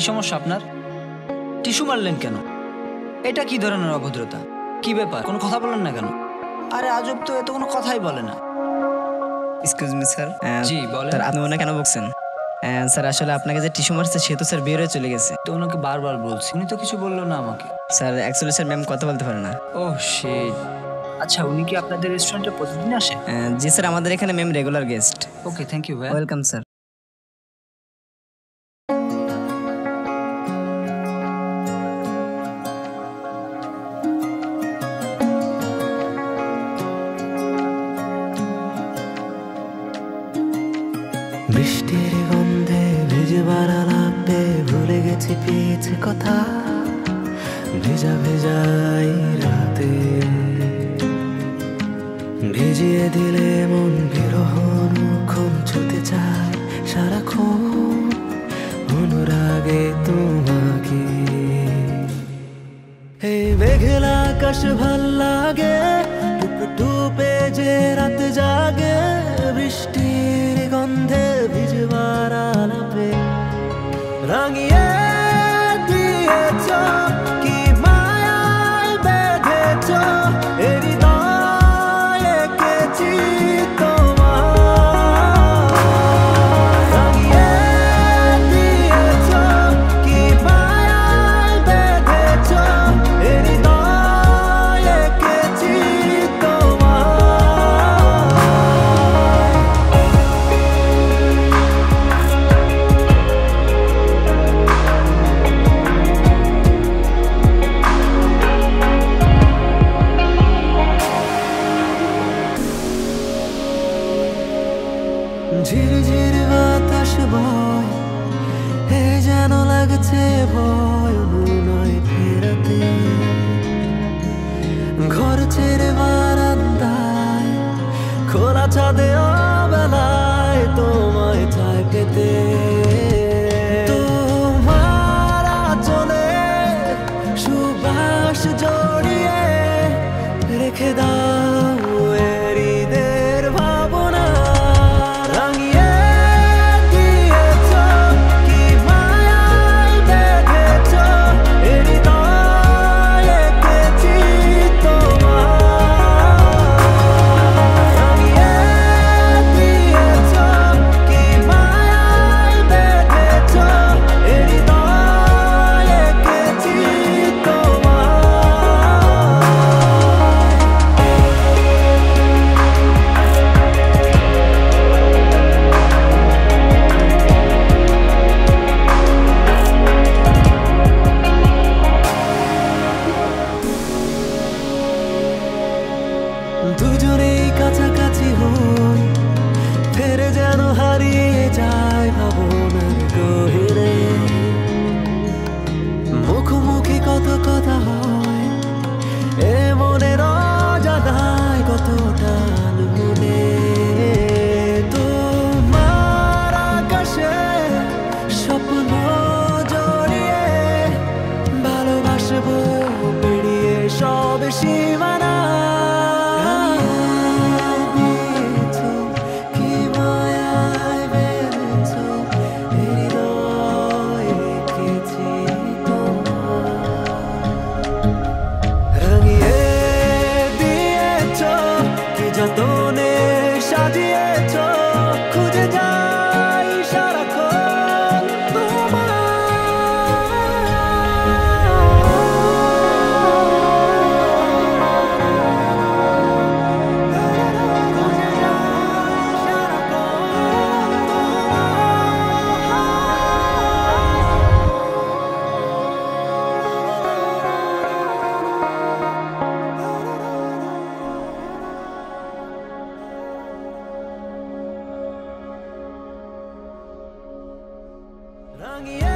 সমস্যা আপনার? টিস্যু মারলেন কেন? এটা কি ধরনের অভদ্রতা? কি ব্যাপার, কোনো কথা বলেন না কেন? আরে আজব তো, এত কোনো কথাই বলে না। Excuse me sir. জি বলেন। স্যার আপনি ওনাকে কেন বকছেন? স্যার আসলে আপনাকে যে টিস্যু মারছে সে তো স্যার বের হয়ে চলে গেছে। তো ওনাকে বারবার বলছি, উনি তো কিছু বললো না আমাকে। স্যার অ্যাকচুয়ালি স্যার ম্যাম কথা বলতে পারে না। Oh shit. আচ্ছা, উনি কি আপনাদের রেস্টুরেন্টে প্রতিদিন আসে? জি স্যার, আমাদের এখানে ma'am regular guest. Okay, thank you ভাই। Welcome sir. বৃষ্টির গন্ধে ভিজবার আলাপে ভুলে গেছি পিছে কথা, ভেজা ভেজাই রাতে ভিজিয়ে দিলে মন বিরহ অনুক্ষণ ছুতে চায় সারাক্ষণ অনুরাগে তোমাকে। এই মেঘলা আকাশ ভাল লাগে, টুপে যে রাত জাগে, বৃষ্টির গন্ধে ভিজবার আলাপে রাঙিয়ে দিয়েছ কি মায়ায় বেঁধেছ, এ হৃদয় এঁকেছি তোমায়। রাঙিয়ে দিয়েছ কি মায়ায় বেঁধেছ, এ হৃদয় এঁকেছি তোমায়। ঝিরঝির বাতাস বয়, এ যেন লাগছে ভয় নয় ফেরাতে। ঘর ছেড়ে বারান্দায় খোলা ছাদে অবেলায় তোমায় চাই পেতে। তোমার আঁচলে সুবাস জড়িয়ে রেখে দাও এ হৃদের ভাবনা। রাঙিয়ে দিয়েছ কি মায়ায় বেঁধেছ, এ হৃদয় এঁকেছি তোমায়। রাঙিয়ে দিয়েছ কি মায়ায় বেঁধেছ, এ হৃদয় এঁকেছি তোমায়। দুজনেই কাছাকাছি হই, ফেরে যেন হারিয়ে যায় ভাবনার গহীরে। মুখোমুখি কত কথা হয়, এ মনের অজানায় কতটা মনে। তোমার আকাশে স্বপ্ন জড়িয়ে ভালোবাসবো পেরিয়ে সব সীমানা। কি মায়ায় বেঁধেছ, এ হৃদয় এঁকেছি তোমায়। রাঙিয়ে দিয়েছ কি যতনে সাজিয়েছ, খুঁজে যাই সারাক্ষণ রাঙিয়ে